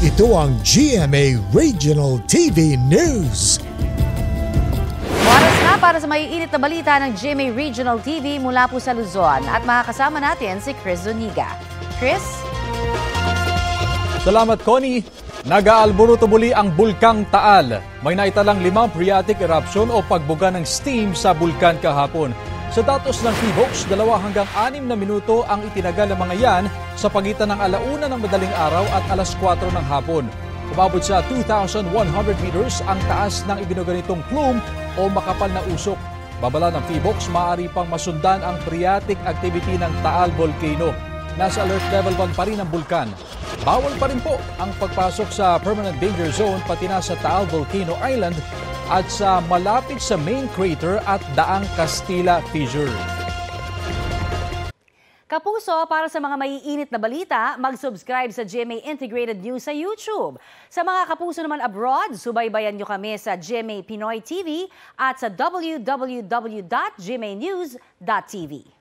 Ito ang GMA Regional TV News. Oras na para sa maiinit na balita ng GMA Regional TV mula po sa Luzon. At makakasama natin si Chris Zuniga. Chris? Salamat, Connie. Nag-aalburuto muli ang Bulkang Taal. May naitalang 5 phreatic eruption o pagbuga ng steam sa bulkan kahapon. Sa datos ng PHOX, 2 hanggang 6 na minuto ang itinagal ng mga yan sa pagitan ng 1:00 ng madaling araw at 4:00 ng hapon. Umabot sa 2,100 meters ang taas ng ibinuganitong plume o makapal na usok. Babala ng PHOX, maaari pang masundan ang phreatic activity ng Taal Volcano. Nasa alert level 1 pa rin ang bulkan. Bawal pa rin po ang pagpasok sa permanent danger zone pati na sa Taal Volcano Island at sa malapit sa main crater at Daang Castilla Fissure. Kapuso, para sa mga maiinit na balita, mag-subscribe sa GMA Integrated News sa YouTube. Sa mga kapuso naman abroad, subaybayan nyo kami sa GMA Pinoy TV at sa www.gmanews.tv.